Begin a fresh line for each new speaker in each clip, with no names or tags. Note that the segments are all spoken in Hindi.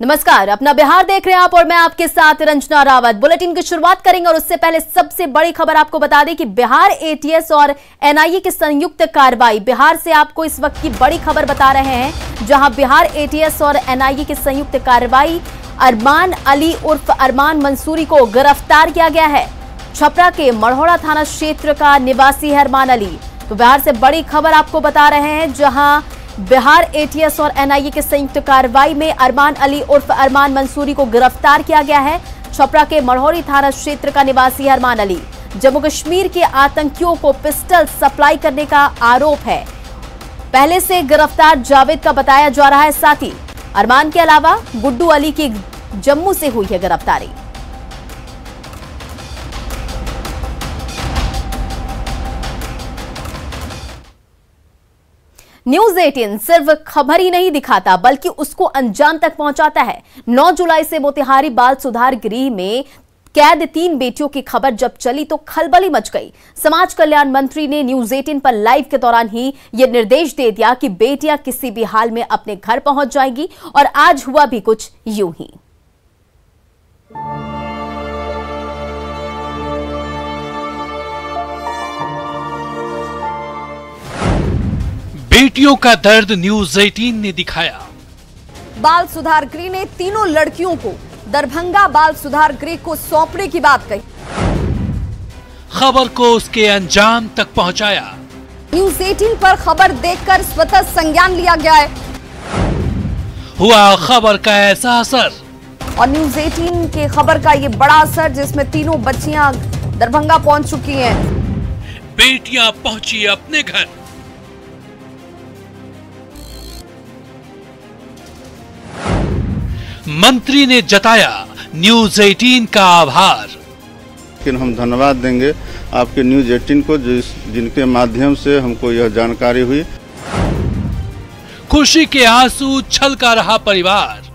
नमस्कार, अपना बिहार देख रहे हैं आप और मैं आपके साथ रंजना रावत। बुलेटिन की शुरुआत करेंगे और उससे पहले सबसे बड़ी खबर आपको बता दें कि बिहार एटीएस और एनआईए की संयुक्त कार्रवाई। बिहार से आपको इस वक्त की बड़ी खबर बता रहे हैं, जहां बिहार एटीएस और एनआईए की संयुक्त कार्रवाई अरमान अली उर्फ अरमान मंसूरी को गिरफ्तार किया गया है। छपरा के मढ़ौरा थाना क्षेत्र का निवासी है अरमान अली। तो बिहार से बड़ी खबर आपको बता रहे हैं, जहां बिहार एटीएस और एनआईए के संयुक्त कार्रवाई में अरमान अली उर्फ अरमान मंसूरी को गिरफ्तार किया गया है। छपरा के मढ़ौरी थाना क्षेत्र का निवासी है अरमान अली। जम्मू कश्मीर के आतंकियों को पिस्टल सप्लाई करने का आरोप है। पहले से गिरफ्तार जावेद का बताया जा रहा है साथी। अरमान के अलावा गुड्डू अली की जम्मू से हुई है गिरफ्तारी। न्यूज 18 सिर्फ खबर ही नहीं दिखाता, बल्कि उसको अंजाम तक पहुंचाता है। 9 जुलाई से मोतिहारी बाल सुधार गृह में कैद 3 बेटियों की खबर जब चली तो खलबली मच गई। समाज कल्याण मंत्री ने न्यूज 18 पर लाइव के दौरान ही यह निर्देश दे दिया कि बेटियां किसी भी हाल में अपने घर पहुंच जाएंगी, और आज हुआ भी कुछ यूं ही।
बेटियों का दर्द न्यूज 18 ने दिखाया।
बाल सुधार गृह ने तीनों लड़कियों को दरभंगा बाल सुधार गृह को सौंपने की बात कही।
खबर को उसके अंजाम तक पहुंचाया।
न्यूज 18 पर खबर देखकर स्वतः संज्ञान लिया गया है।
हुआ खबर का ऐसा असर,
और न्यूज 18 की खबर का ये बड़ा असर, जिसमें तीनों बच्चियां दरभंगा पहुंच चुकी हैं।
बेटियां पहुंची अपने घर। मंत्री ने जताया न्यूज 18 का आभार।
लेकिन हम धन्यवाद देंगे आपके न्यूज 18 को, जिनके माध्यम से हमको यह जानकारी हुई।
खुशी के आंसू छलका रहा परिवार।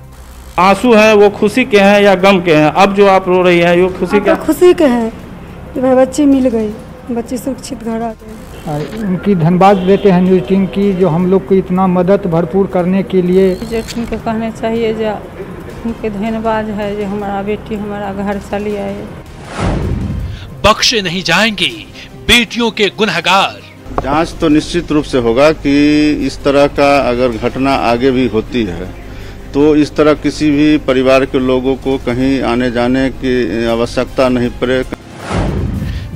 आंसू है वो खुशी के हैं या गम के हैं? अब जो आप रो रही हैं वो खुशी के?
खुशी के हैं कि भाई बच्ची मिल गई, बच्ची सुरक्षित घर आ गई।
उनकी धन्यवाद देते हैं न्यूज 18 की, जो हम लोग को इतना मदद भरपूर करने के लिए।
जेठन को कहने चाहिए जो उनके धन्यवाद है, जो हमारा बेटी हमारा घर चली आए।
बख्शे नहीं जाएंगे बेटियों के गुनहगार।
जांच तो निश्चित रूप से होगा कि इस तरह का अगर घटना आगे भी होती है तो इस तरह किसी भी परिवार के लोगों को कहीं आने जाने की आवश्यकता नहीं पड़े।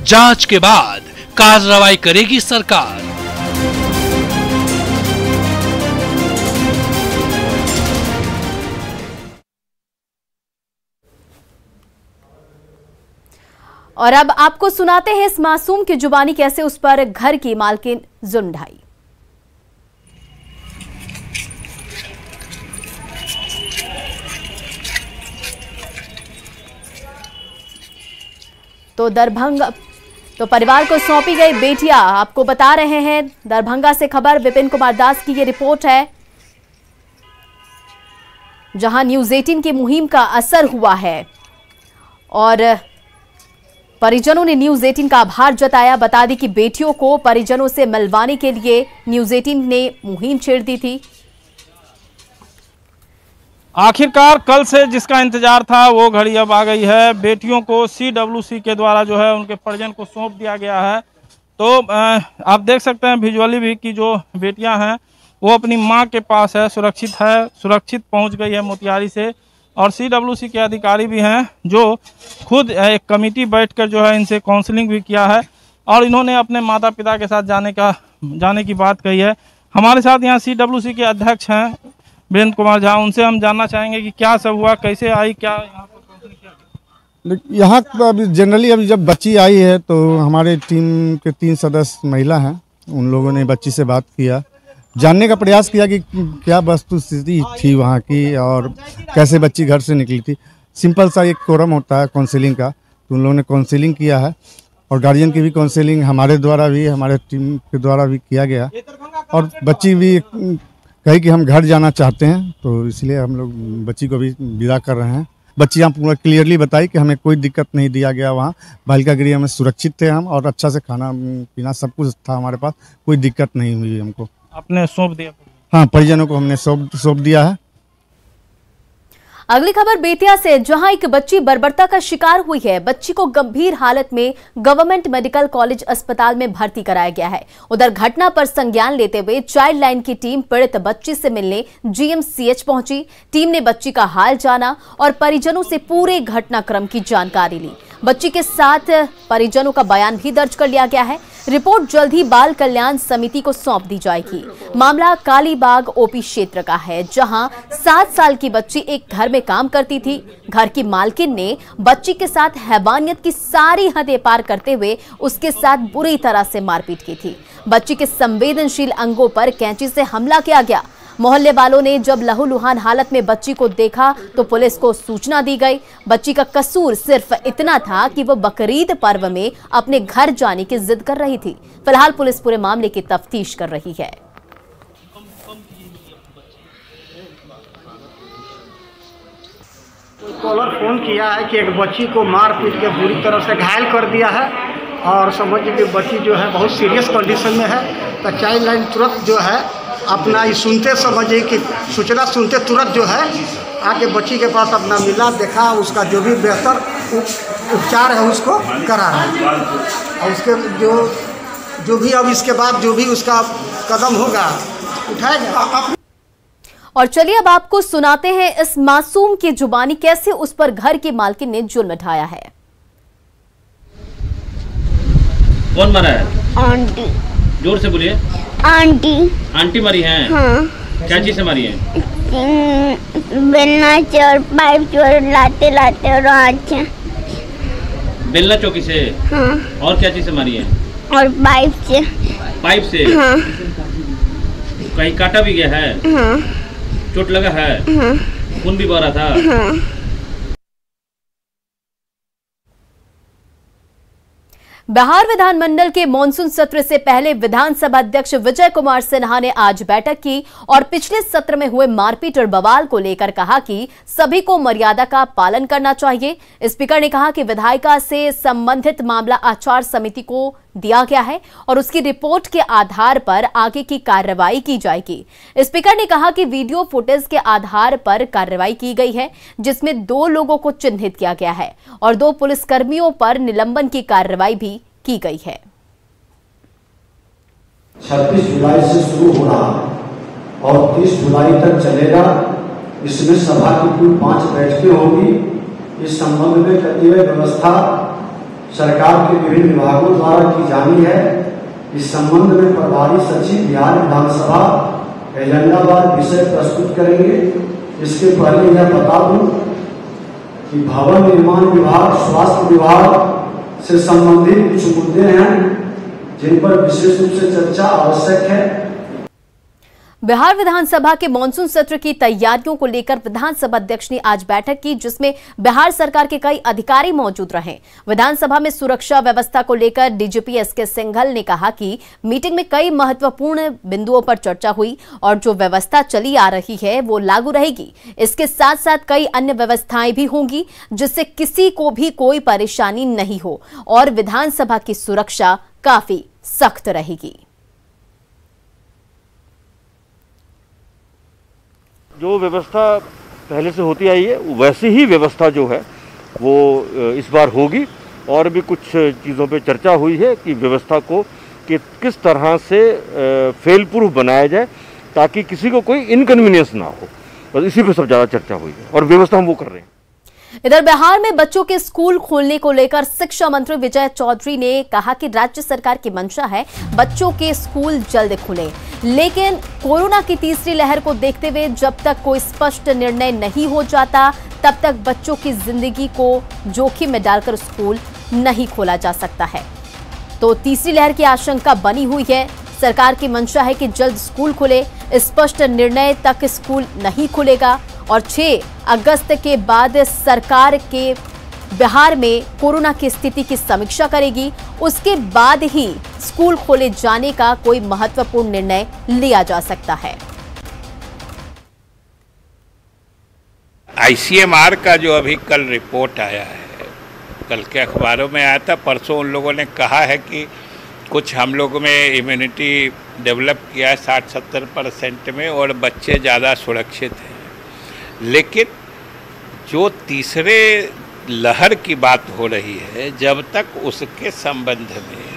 जांच के बाद कार्रवाई करेगी सरकार।
और अब आपको सुनाते हैं इस मासूम की जुबानी कैसे उस पर घर की मालकिन जुल्म ढाई। तो परिवार को सौंपी गई बेटियां। आपको बता रहे हैं दरभंगा से खबर, विपिन कुमार दास की ये रिपोर्ट है, जहां न्यूज 18 की मुहिम का असर हुआ है और परिजनों ने न्यूज 18 का आभार जताया। बता दी कि बेटियों को परिजनों से मिलवाने के लिए न्यूज 18 ने मुहिम छेड़ दी थी।
आखिरकार कल से जिसका इंतजार था वो घड़ी अब आ गई है। बेटियों को CWC के द्वारा जो है उनके परिजन को सौंप दिया गया है। तो आप देख सकते हैं विजुअली भी कि जो बेटियां हैं वो अपनी मां के पास है, सुरक्षित पहुंच गई है मोतिहारी से। और CWC के अधिकारी भी हैं जो खुद एक कमेटी बैठकर जो है इनसे काउंसलिंग भी किया है, और इन्होंने अपने माता पिता के साथ जाने की बात कही है। हमारे साथ यहाँ CWC के अध्यक्ष हैं वीरेंद्र कुमार झा, उनसे हम जानना चाहेंगे कि क्या सब हुआ, कैसे आई, क्या यहाँ पर काउंसलिंग किया?
यहाँ तो अभी जनरली अभी जब बच्ची आई है तो हमारे टीम के 3 सदस्य महिला हैं, उन लोगों ने बच्ची से बात किया, जानने का प्रयास किया कि क्या वस्तुस्थिति थी वहाँ की और कैसे बच्ची घर से निकली थी। सिंपल सा एक कोरम होता है काउंसलिंग का, तो उन लोगों ने काउंसलिंग किया है और गार्जियन की भी काउंसलिंग हमारे द्वारा भी, हमारे टीम के द्वारा भी किया गया। और बच्ची भी कही कि हम घर जाना चाहते हैं, तो इसलिए हम लोग बच्ची को भी विदा कर रहे हैं। बच्चियाँ पूरा क्लियरली बताई कि हमें कोई दिक्कत नहीं दिया गया, वहाँ बालिका गृह में सुरक्षित थे हम और अच्छा से खाना पीना सब कुछ था हमारे पास, कोई दिक्कत नहीं हुई हमको।
आपने सौंप दिया?
हाँ, परिजनों को हमने सौंप दिया है।
अगली खबर बेतिया से, जहां एक बच्ची बर्बरता का शिकार हुई है। बच्ची को गंभीर हालत में गवर्नमेंट मेडिकल कॉलेज अस्पताल में भर्ती कराया गया है। उधर घटना पर संज्ञान लेते हुए चाइल्ड लाइन की टीम पीड़ित बच्ची से मिलने जीएमसीएच पहुंची। टीम ने बच्ची का हाल जाना और परिजनों से पूरे घटनाक्रम की जानकारी ली। बच्ची के साथ परिजनों का बयान भी दर्ज कर लिया गया है। रिपोर्ट जल्द ही बाल कल्याण समिति को सौंप दी जाएगी। मामला कालीबाग ओपी क्षेत्र का है, जहां 7 साल की बच्ची एक घर में काम करती थी। घर की मालकिन ने बच्ची के साथ हैवानियत की सारी हदें पार करते हुए उसके साथ बुरी तरह से मारपीट की थी। बच्ची के संवेदनशील अंगों पर कैंची से हमला किया गया। मोहल्ले वालों ने जब लहूलुहान हालत में बच्ची को देखा तो पुलिस को सूचना दी गई। बच्ची का कसूर सिर्फ इतना था कि वो बकरीद पर्व में अपने घर जाने की जिद कर रही थी। फिलहाल पुलिस पूरे मामले की तफ्तीश कर रही है।
कॉलर फोन किया है कि एक बच्ची को मार पीट के बुरी तरह से घायल कर दिया है और समझिए कि बच्ची जो है बहुत सीरियस कंडीशन में है। तो चाइल्ड लाइन तुरंत जो है अपना ये सुनते समझिए कि सूचना सुनते तुरंत जो है आके बच्ची के पास अपना मिला, देखा, उसका जो भी बेहतर उपचार है उसको करा है और उसके जो भी अब इसके बाद जो भी उसका कदम होगा उठाएगा।
और चलिए अब आपको सुनाते हैं इस मासूम की जुबानी कैसे उस पर घर की मालकिन ने जुल्म ढाया है।
कौन मरा है?
आंटी।
जोर से बोलिए।
आंटी।
आंटी मरी हैं?
हाँ।
क्या चीज से मरी है?
बेलना चोर, पाइप चोर, लाते लाते और हाथ से।
बेलना चौकी से?
हाँ।
और क्या चीज से मरी है?
और पाइप से।
पाइप से?
हाँ।
कहीं काटा भी गया है?
हाँ।
चोट लगा है?
हाँ।
खून भी बह रहा था?
हाँ।
बिहार विधानमंडल के मॉनसून सत्र से पहले विधानसभा अध्यक्ष विजय कुमार सिन्हा ने आज बैठक की और पिछले सत्र में हुए मारपीट और बवाल को लेकर कहा कि सभी को मर्यादा का पालन करना चाहिए। स्पीकर ने कहा कि विधायिका से संबंधित मामला आचार समिति को दिया गया है और उसकी रिपोर्ट के आधार पर आगे की कार्रवाई की जाएगी। स्पीकर ने कहा कि वीडियो फुटेज के आधार पर कार्रवाई की गई है, जिसमें 2 लोगों को चिन्हित किया गया है और 2 पुलिसकर्मियों पर निलंबन की कार्रवाई भी की गई है।
26 जुलाई से शुरू हो रहा है और 30 जुलाई तक चलेगा। इसमें सभा की कुल 5 बैठकें होगी। इस संबंध में कतिपय व्यवस्था सरकार के विभिन्न विभागों द्वारा की जानी है। इस संबंध में प्रभारी सचिव बिहार विधानसभा एजेंडावार विषय प्रस्तुत करेंगे। इसके पहले यह बता दूं कि भवन निर्माण विभाग, स्वास्थ्य विभाग से संबंधित कुछ मुद्दे हैं जिन पर विशेष रूप से चर्चा आवश्यक है।
बिहार विधानसभा के मॉनसून सत्र की तैयारियों को लेकर विधानसभा अध्यक्ष ने आज बैठक की, जिसमें बिहार सरकार के कई अधिकारी मौजूद रहे। विधानसभा में सुरक्षा व्यवस्था को लेकर डीजीपी एसके सिंघल ने कहा कि मीटिंग में कई महत्वपूर्ण बिंदुओं पर चर्चा हुई और जो व्यवस्था चली आ रही है वो लागू रहेगी। इसके साथ साथ कई अन्य व्यवस्थाएं भी होंगी जिससे किसी को भी कोई परेशानी नहीं हो और विधानसभा की सुरक्षा काफी सख्त रहेगी।
जो व्यवस्था पहले से होती आई है वैसी ही व्यवस्था जो है वो इस बार होगी। और भी कुछ चीज़ों पे चर्चा हुई है कि व्यवस्था को कि किस तरह से फेल प्रूफ बनाया जाए ताकि किसी को कोई इनकन्वीनियंस ना हो। और इसी पे सब ज़्यादा चर्चा हुई है और व्यवस्था हम वो कर रहे हैं।
इधर बिहार में बच्चों के स्कूल खोलने को लेकर शिक्षा मंत्री विजय चौधरी ने कहा कि राज्य सरकार की मंशा है बच्चों के स्कूल जल्द खुले, लेकिन कोरोना की तीसरी लहर को देखते हुए जब तक कोई स्पष्ट निर्णय नहीं हो जाता तब तक बच्चों की जिंदगी को जोखिम में डालकर स्कूल नहीं खोला जा सकता है। तो तीसरी लहर की आशंका बनी हुई है। सरकार की मंशा है कि जल्द स्कूल खुले, स्पष्ट निर्णय तक स्कूल नहीं खुलेगा और 6 अगस्त के बाद सरकार के बिहार में कोरोना की स्थिति की समीक्षा करेगी। उसके बाद ही स्कूल खोले जाने का कोई महत्वपूर्ण निर्णय लिया जा सकता है।
आईसीएमआर का जो अभी कल रिपोर्ट आया है, कल के अखबारों में आया था, परसों उन लोगों ने कहा है कि कुछ हम लोगों में इम्यूनिटी डेवलप किया है 60-70% में और बच्चे ज़्यादा सुरक्षित हैं। लेकिन जो तीसरे लहर की बात हो रही है, जब तक उसके संबंध में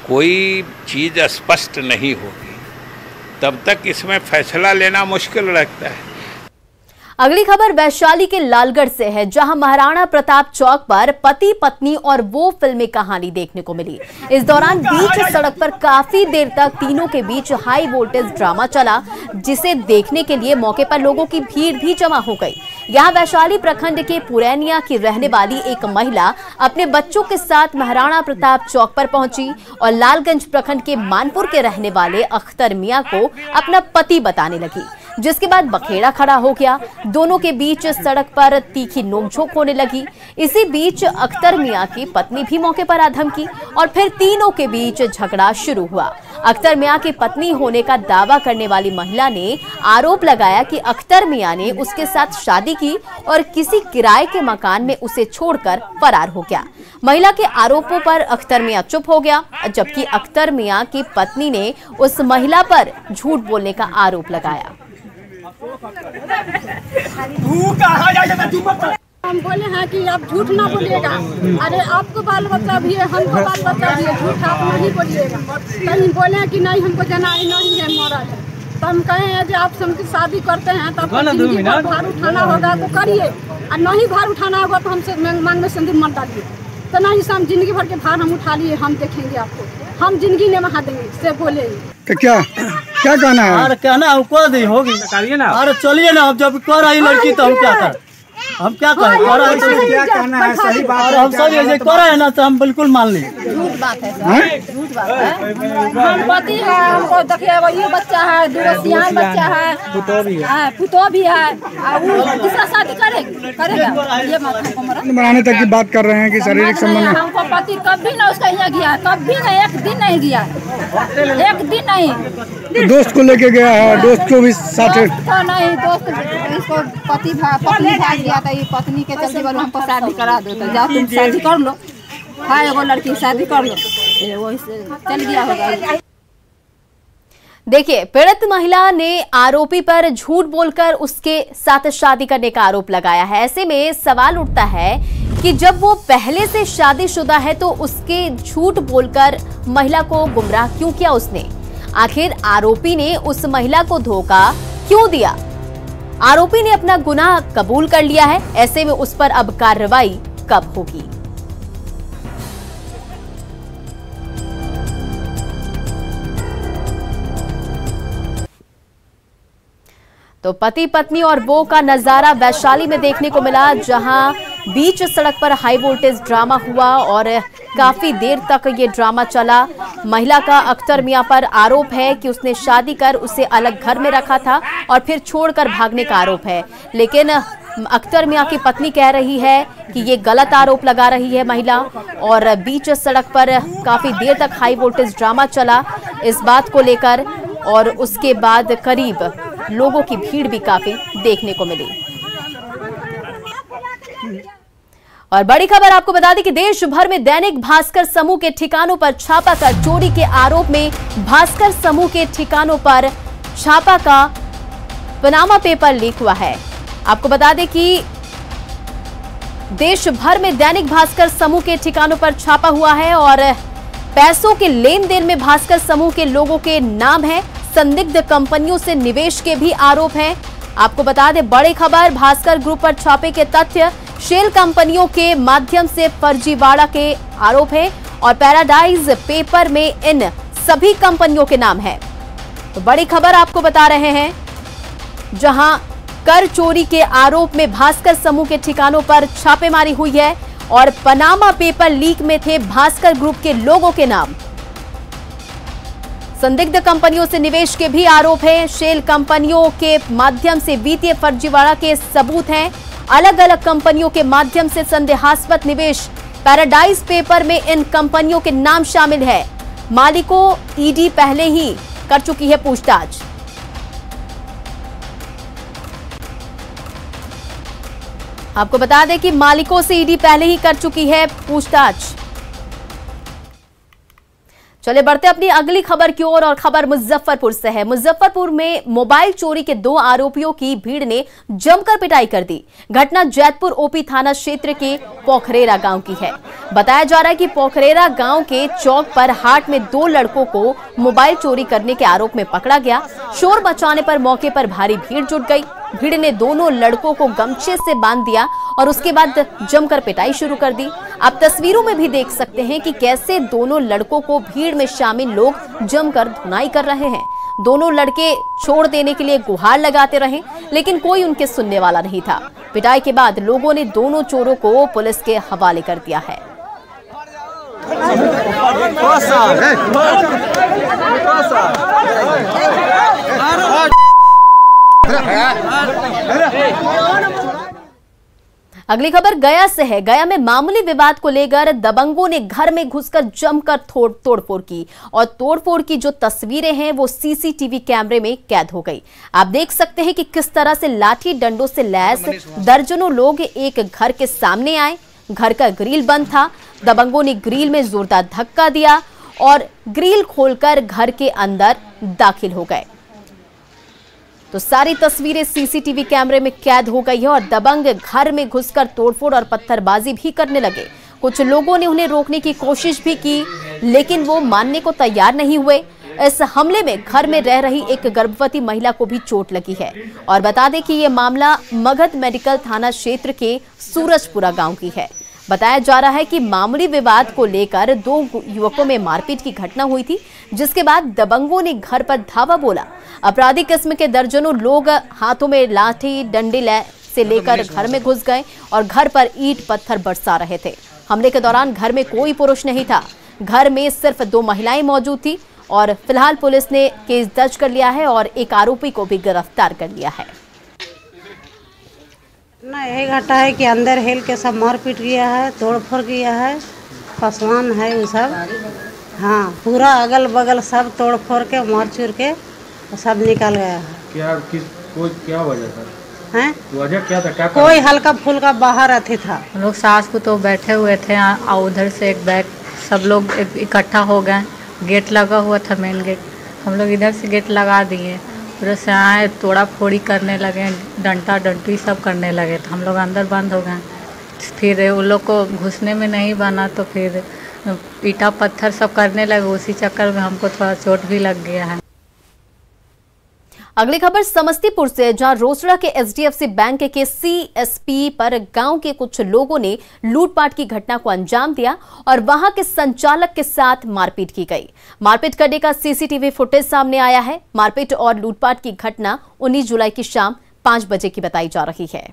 कोई चीज़ स्पष्ट नहीं होगी तब तक इसमें फैसला लेना मुश्किल लगता है।
अगली खबर वैशाली के लालगढ़ से है, जहां महाराणा प्रताप चौक पर पति पत्नी और वो फिल्मी कहानी देखने को मिली। इस दौरान बीच सड़क पर काफी देर तक तीनों के बीच हाई वोल्टेज ड्रामा चला, जिसे देखने के लिए मौके पर लोगों की भीड़ भी जमा हो गई। यहां वैशाली प्रखंड के पुरैनिया की रहने वाली एक महिला अपने बच्चों के साथ महाराणा प्रताप चौक पर पहुंची और लालगंज प्रखंड के मानपुर के रहने वाले अख्तर मियां को अपना पति बताने लगी, जिसके बाद बखेड़ा खड़ा हो गया। दोनों के बीच सड़क पर तीखी नोकझोंक होने लगी। इसी बीच अख्तर मियां की पत्नी भी मौके पर आ धमकी और फिर तीनों के बीच झगड़ा शुरू हुआ। अख्तर मियां की पत्नी होने का दावा करने वाली महिला ने आरोप लगाया कि अख्तर मियां ने उसके साथ शादी की और किसी किराए के मकान में उसे छोड़कर फरार हो गया। महिला के आरोपों पर अख्तर मियां चुप हो गया, जबकि अख्तर मियां की पत्नी ने उस महिला पर झूठ बोलने का आरोप लगाया।
हम बोले हैं कि आप झूठ ना बोलिएगा, अरे आपको बाल बच्चा भी है, हमको बाल बच्चा भी है, झूठ आप नहीं बोलिएगा। कहीं बोले हैं कि नहीं हमको जनाई नहीं है मरद है, तो हम कहे हैं कि आप हमसे शादी करते हैं तो जिंदगी भर भार उठाना होगा तो करिए, और नहीं भार उठाना होगा तो हमसे मांग में सिंदूर मत डालिए। तो नहीं हम जिंदगी भर के भार हम उठा लिए, हम देखेंगे आपको, हम जिंदगी में वहाँ देंगे से बोले।
तो क्या कहना है?
अरे कहना है को दी होगी ना, अरे चलिए ना, अब जब कर रही लड़की तो हम क्या करें, हम क्या करें,
क्या कहना है? सही बात
और हम सब ये कर रहे हैं ना तो हम बिल्कुल मान ली।
झूठ बात है, झूठ बात है। हम पति है, हमको देखिए वही बच्चा है, दो सियान बच्चा है, पुतो भी है, दूसरा शादी करेगा ये
बनाने तक की बात कर रहे हैं कि शारीरिक संबंध।
हमको पति कभी ना उसका यहाँ गया, कभी नहीं, एक दिन नहीं गया, एक दिन नहीं।
दोस्त को लेके गया है, दोस्त को भी साथ
नहीं, दोस्त इसको पति पत्नी भाग गया था, ये पत्नी के चलते बोलो हमको शादी करा दो, तो जाओ तुम शादी कर लो, हाँ एगो लड़की शादी कर लो, वही से चल गया होगा।
देखिए, पीड़ित महिला ने आरोपी पर झूठ बोलकर उसके साथ शादी करने का आरोप लगाया है। ऐसे में सवाल उठता है कि जब वो पहले से शादीशुदा है तो उसके झूठ बोलकर महिला को गुमराह क्यों किया उसने? आखिर आरोपी ने उस महिला को धोखा क्यों दिया? आरोपी ने अपना गुनाह कबूल कर लिया है, ऐसे में उस पर अब कार्रवाई कब होगी? तो पति पत्नी और वो का नजारा वैशाली में देखने को मिला, जहां बीच सड़क पर हाई वोल्टेज ड्रामा हुआ और काफी देर तक ये ड्रामा चला। महिला का अख्तर मियां पर आरोप है कि उसने शादी कर उसे अलग घर में रखा था और फिर छोड़कर भागने का आरोप है, लेकिन अख्तर मियां की पत्नी कह रही है कि ये गलत आरोप लगा रही है महिला। और बीच सड़क पर काफी देर तक हाई वोल्टेज ड्रामा चला इस बात को लेकर, और उसके बाद करीब लोगों की भीड़ भी काफी देखने को मिली। और बड़ी खबर आपको बता दें कि देश भर में दैनिक भास्कर समूह के ठिकानों पर छापा का चोरी के आरोप में भास्कर समूह के ठिकानों पर छापा का पनामा पेपर लीक हुआ है। आपको बता दें कि देश भर में दैनिक भास्कर समूह के ठिकानों पर छापा हुआ है और पैसों के लेन देन में भास्कर समूह के लोगों के नाम है। संदिग्ध कंपनियों से निवेश के भी आरोप हैं। आपको बता दें, बड़ी खबर, भास्कर ग्रुप पर छापे के तथ्य, शेल कंपनियों के माध्यम से फर्जीवाड़ा के आरोप है और पैराडाइज पेपर में इन सभी कंपनियों के नाम है। तो बड़ी खबर आपको बता रहे हैं, जहां कर चोरी के आरोप में भास्कर समूह के ठिकानों पर छापेमारी हुई है और पनामा पेपर लीक में थे भास्कर ग्रुप के लोगों के नाम। संदिग्ध कंपनियों से निवेश के भी आरोप हैं। शेल कंपनियों के माध्यम से वित्तीय फर्जीवाड़ा के सबूत हैं। अलग अलग कंपनियों के माध्यम से संदेहास्पद निवेश, पैराडाइज पेपर में इन कंपनियों के नाम शामिल है। मालिकों ईडी पहले ही कर चुकी है पूछताछ। आपको बता दें कि मालिकों से ईडी पहले ही कर चुकी है पूछताछ। चले बढ़ते अपनी अगली खबर की ओर और खबर मुजफ्फरपुर से है। मुजफ्फरपुर में मोबाइल चोरी के 2 आरोपियों की भीड़ ने जमकर पिटाई कर दी। घटना जैतपुर ओपी थाना क्षेत्र के पोखरेरा गांव की है। बताया जा रहा है कि पोखरेरा गांव के चौक पर हाट में 2 लड़कों को मोबाइल चोरी करने के आरोप में पकड़ा गया। शोर मचाने पर मौके पर भारी भीड़ जुट गई। भीड़ ने दोनों लड़कों को गमछे से बांध दिया और उसके बाद जमकर पिटाई शुरू कर दी। आप तस्वीरों में भी देख सकते हैं कि कैसे दोनों लड़कों को भीड़ में शामिल लोग जमकर धुनाई कर रहे हैं। दोनों लड़के छोड़ देने के लिए गुहार लगाते रहे, लेकिन कोई उनके सुनने वाला नहीं था। पिटाई के बाद लोगों ने दोनों चोरों को पुलिस के हवाले कर दिया है। अगली खबर गया से है। गया में मामूली विवाद को लेकर दबंगों ने घर में घुसकर जमकर तोड़फोड़ की और तोड़फोड़ की जो तस्वीरें हैं वो सीसीटीवी कैमरे में कैद हो गई। आप देख सकते हैं कि किस तरह से लाठी डंडों से लैस दर्जनों लोग एक घर के सामने आए। घर का ग्रिल बंद था। दबंगों ने ग्रिल में जोरदार धक्का दिया और ग्रिल खोलकर घर के अंदर दाखिल हो गए। तो सारी तस्वीरें सीसीटीवी कैमरे में कैद हो गई है और दबंग घर में घुसकर तोड़फोड़ और पत्थरबाजी भी करने लगे। कुछ लोगों ने उन्हें रोकने की कोशिश भी की, लेकिन वो मानने को तैयार नहीं हुए। इस हमले में घर में रह रही एक गर्भवती महिला को भी चोट लगी है। और बता दें कि ये मामला मगध मेडिकल थाना क्षेत्र के सूरजपुरा गांव की है। बताया जा रहा है कि मामूली विवाद को लेकर 2 युवकों में मारपीट की घटना हुई थी, जिसके बाद दबंगों ने घर पर धावा बोला। आपराधिक किस्म के दर्जनों लोग हाथों में लाठी डंडे से लेकर घर में घुस गए और घर पर ईंट पत्थर बरसा रहे थे। हमले के दौरान घर में कोई पुरुष नहीं था। घर में सिर्फ 2 महिलाएं मौजूद थी और फिलहाल पुलिस ने केस दर्ज कर लिया है और एक आरोपी को भी गिरफ्तार कर लिया है।
ना यही घटा है कि अंदर हेल के सब मारपीट किया है, तोड़फोड़ किया है, पसवान है वो सब। हाँ, पूरा अगल बगल सब तोड़फोड़ के मार चूर के सब निकल गया है।
क्या वजह था?
हैं?
वजह क्या था? क्या
कोई हल्का फुल्का बाहर आती था।
हम लोग सास को तो बैठे हुए थे और उधर से एक बैग सब लोग इकट्ठा हो गए। गेट लगा हुआ था, मेन गेट। हम लोग इधर से गेट लगा दिए, उधर से आए, तोड़ा फोड़ी करने लगे, डंटा डंटी सब करने लगे। तो हम लोग अंदर बंद हो गए। फिर उन लोग को घुसने में नहीं बना तो फिर ईटा पत्थर सब करने लगे। उसी चक्कर में हमको थोड़ा चोट भी लग गया है।
अगली खबर समस्तीपुर से, जहां रोसड़ा के एचडीएफसी बैंक के सीएसपी पर गांव के कुछ लोगों ने लूटपाट की घटना को अंजाम दिया और वहां के संचालक के साथ मारपीट की गई। मारपीट करने का सीसीटीवी फुटेज सामने आया है। मारपीट और लूटपाट की घटना 19 जुलाई की शाम 5 बजे की बताई जा रही है।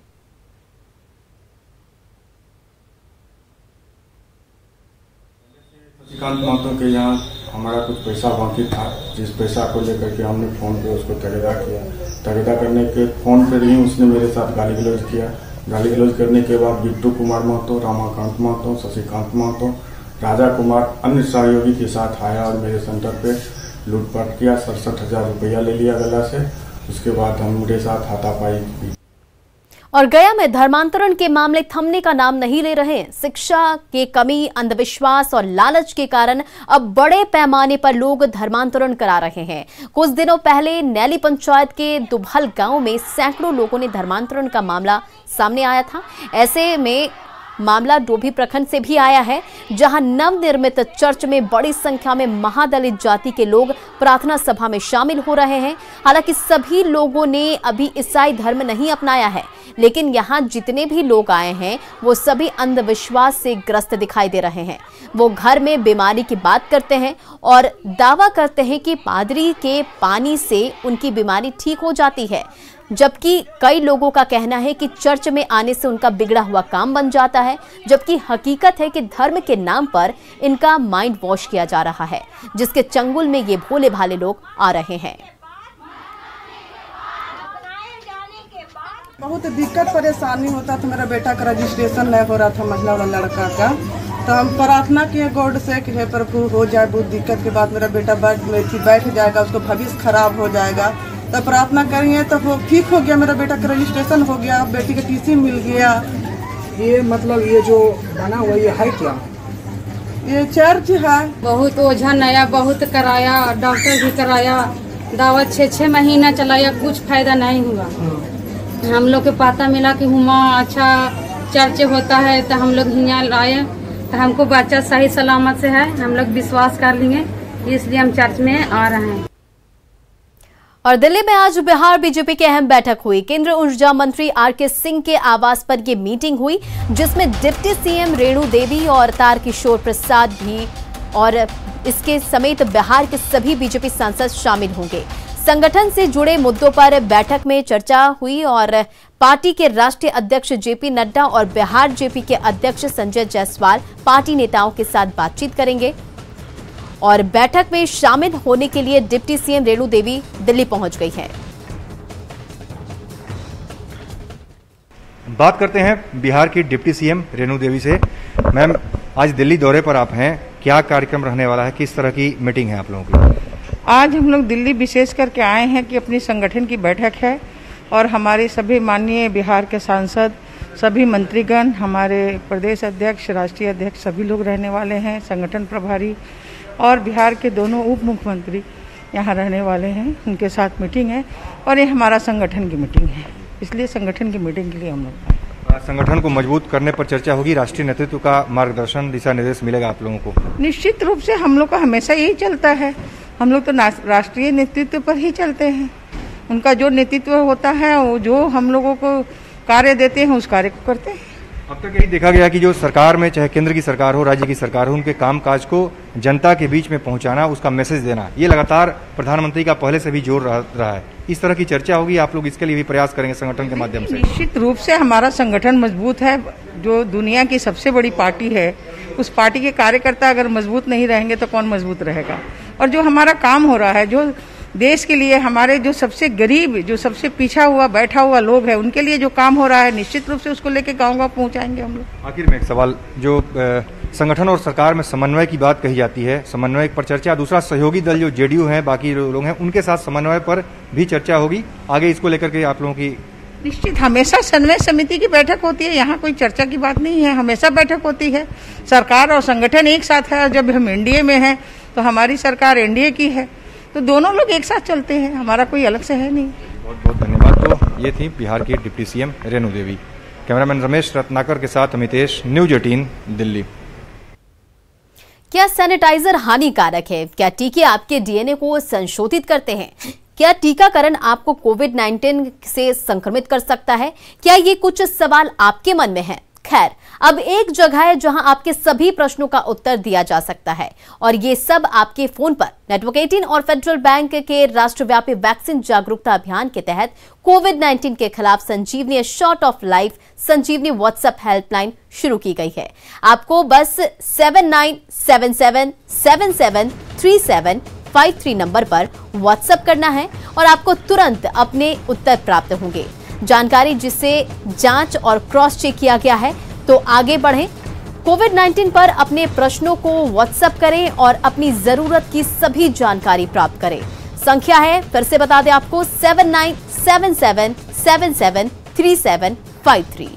श्रीकांत महतो के यहाँ हमारा कुछ पैसा बाकी था, जिस पैसा को लेकर के हमने फ़ोन पे उसको तगड़ा किया। तगड़ा करने के फ़ोन पे ही उसने मेरे साथ गाली गलौज किया। गाली गलौज करने के बाद बिट्टू कुमार महतो, रामाकांत महतो, शशिकांत महतो, राजा कुमार अन्य सहयोगी के साथ आया और मेरे सेंटर पे लूटपाट किया। 67,000 रुपया ले लिया गला से। उसके बाद हम मेरे साथ हाथापाई की।
और गया में धर्मांतरण के मामले थमने का नाम नहीं ले रहे। शिक्षा की कमी, अंधविश्वास और लालच के कारण अब बड़े पैमाने पर लोग धर्मांतरण करा रहे हैं। कुछ दिनों पहले नैली पंचायत के दुभल गांव में सैकड़ों लोगों ने धर्मांतरण का मामला सामने आया था। ऐसे में मामला डोभी प्रखंड से भी आया है, जहां नवनिर्मित चर्च में बड़ी संख्या में महादलित जाति के लोग प्रार्थना सभा में शामिल हो रहे हैं। हालांकि सभी लोगों ने अभी ईसाई धर्म नहीं अपनाया है, लेकिन यहां जितने भी लोग आए हैं वो सभी अंधविश्वास से ग्रस्त दिखाई दे रहे हैं। वो घर में बीमारी की बात करते हैं और दावा करते हैं कि पादरी के पानी से उनकी बीमारी ठीक हो जाती है, जबकि कई लोगों का कहना है कि चर्च में आने से उनका बिगड़ा हुआ काम बन जाता है। जबकि हकीकत है कि धर्म के नाम पर इनका माइंड वॉश किया जा रहा है, जिसके चंगुल में ये भोले भाले लोग आ रहे हैं।
बहुत दिक्कत परेशानी होता था। मेरा बेटा का रजिस्ट्रेशन नहीं हो रहा था, महिला वाला लड़का का। तो हम प्रार्थना किए गॉड से कि हे प्रभु हो जाए। बहुत दिक्कत के बाद मेरा बेटा बैठ जाएगा, उसको भविष्य खराब हो जाएगा। तो प्रार्थना करेंगे तो वो ठीक हो गया। मेरा बेटा का रजिस्ट्रेशन हो गया, बेटी का टीसी मिल गया।
ये मतलब ये जो बना हुआ ये है क्या?
ये चर्च है।
बहुत ओझा नया बहुत कराया, डॉक्टर भी कराया, दवा 6 महीना चलाया, कुछ फायदा नहीं हुआ। हम लोग के पता मिला कि हुआ अच्छा चर्च होता है, तो हम लोग यहाँ आए, तो हमको बच्चा सही सलामत से है, हम लोग विश्वास कर लिए, इसलिए हम चर्च में आ रहे हैं।
और दिल्ली में आज बिहार बीजेपी की अहम बैठक हुई। केंद्रीय ऊर्जा मंत्री आर.के. सिंह के आवास पर यह मीटिंग हुई, जिसमें डिप्टी सीएम रेणु देवी और तारकिशोर प्रसाद भी और इसके समेत बिहार के सभी बीजेपी सांसद शामिल होंगे। संगठन से जुड़े मुद्दों पर बैठक में चर्चा हुई और पार्टी के राष्ट्रीय अध्यक्ष जेपी नड्डा और बिहार जेपी के अध्यक्ष संजय जायसवाल पार्टी नेताओं के साथ बातचीत करेंगे। और बैठक में शामिल होने के लिए डिप्टी सीएम रेणु देवी दिल्ली पहुंच गई है।
बात करते हैं बिहार की डिप्टी सीएम रेणु देवी से। मैम, आज दिल्ली दौरे पर आप हैं, क्या कार्यक्रम रहने वाला है, किस तरह की मीटिंग है आप लोगों की?
आज हम लोग दिल्ली विशेष करके आए हैं कि अपनी संगठन की बैठक है और हमारे सभी माननीय बिहार के सांसद, सभी मंत्रीगण, हमारे प्रदेश अध्यक्ष, राष्ट्रीय अध्यक्ष सभी लोग रहने वाले हैं, संगठन प्रभारी और बिहार के दोनों उप मुख्यमंत्री यहाँ रहने वाले हैं, उनके साथ मीटिंग है और ये हमारा संगठन की मीटिंग है, इसलिए संगठन की मीटिंग के लिए हम लोग आए।
संगठन को मजबूत करने पर चर्चा होगी, राष्ट्रीय नेतृत्व का मार्गदर्शन, दिशा निर्देश मिलेगा आप लोगों को?
निश्चित रूप से हम लोग का हमेशा यही चलता है, हम लोग तो राष्ट्रीय नेतृत्व पर ही चलते हैं, उनका जो नेतृत्व होता है वो जो हम लोगों को कार्य देते हैं उस कार्य को करते हैं।
अब तक यही देखा गया कि जो सरकार में, चाहे केंद्र की सरकार हो, राज्य की सरकार हो, उनके कामकाज को जनता के बीच में पहुंचाना, उसका मैसेज देना, ये लगातार प्रधानमंत्री का पहले से भी जोर रहा है। इस तरह की चर्चा होगी, आप लोग इसके लिए भी प्रयास करेंगे संगठन के माध्यम से?
निश्चित रूप से हमारा संगठन मजबूत है, जो दुनिया की सबसे बड़ी पार्टी है, उस पार्टी के कार्यकर्ता अगर मजबूत नहीं रहेंगे तो कौन मजबूत रहेगा। और जो हमारा काम हो रहा है, जो देश के लिए हमारे जो सबसे गरीब, जो सबसे पीछा हुआ बैठा हुआ लोग है, उनके लिए जो काम हो रहा है, निश्चित रूप से उसको लेके गाँव पहुंचाएंगे हम लोग।
आखिर में एक सवाल, जो संगठन और सरकार में समन्वय की बात कही जाती है, समन्वय पर चर्चा, दूसरा सहयोगी दल जो जेडीयू है, बाकी लोग हैं, उनके साथ समन्वय पर भी चर्चा होगी आगे, इसको लेकर के आप लोगों की?
निश्चित, हमेशा समन्वय समिति की बैठक होती है, यहाँ कोई चर्चा की बात नहीं है, हमेशा बैठक होती है। सरकार और संगठन एक साथ है, जब हम एनडीए में हैं तो हमारी सरकार एनडीए की है, तो दोनों लोग एक साथ चलते हैं, हमारा कोई अलग से है नहीं।
बहुत बहुत धन्यवाद। तो ये थी बिहार की deputy CM Renu Devi. Cameraman Ramesh Ratnakar के साथ अमितेश, न्यूज 18 दिल्ली।
क्या सैनिटाइजर हानिकारक है? क्या टीके आपके डीएनए को संशोधित करते हैं? क्या टीकाकरण आपको कोविड-19 से संक्रमित कर सकता है? क्या ये कुछ सवाल आपके मन में हैं? खैर, अब एक जगह है जहां आपके सभी प्रश्नों का उत्तर दिया जा सकता है और ये सब आपके फोन पर। नेटवर्क 18 और फेडरल बैंक के राष्ट्रव्यापी वैक्सीन जागरूकता अभियान के तहत कोविड-19 के खिलाफ Sanjeevani shot of life Sanjeevani WhatsApp helpline शुरू की गई है। आपको बस 7977773753 नंबर पर व्हाट्सएप करना है और आपको तुरंत अपने उत्तर प्राप्त होंगे। जानकारी जिसे जांच और क्रॉस चेक किया गया है, तो आगे बढ़ें। कोविड-19 पर अपने प्रश्नों को व्हाट्सएप करें और अपनी जरूरत की सभी जानकारी प्राप्त करें। संख्या है, फिर से बता दें आपको, 7977773753।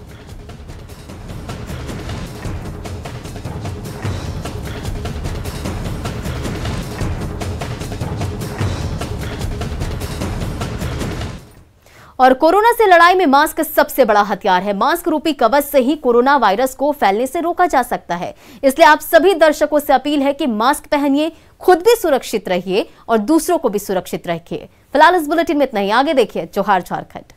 और कोरोना से लड़ाई में मास्क सबसे बड़ा हथियार है। मास्क रूपी कवच से ही कोरोना वायरस को फैलने से रोका जा सकता है। इसलिए आप सभी दर्शकों से अपील है कि मास्क पहनिए, खुद भी सुरक्षित रहिए और दूसरों को भी सुरक्षित रखिए। फिलहाल इस बुलेटिन में इतना ही। आगे देखिए जोहार झारखंड।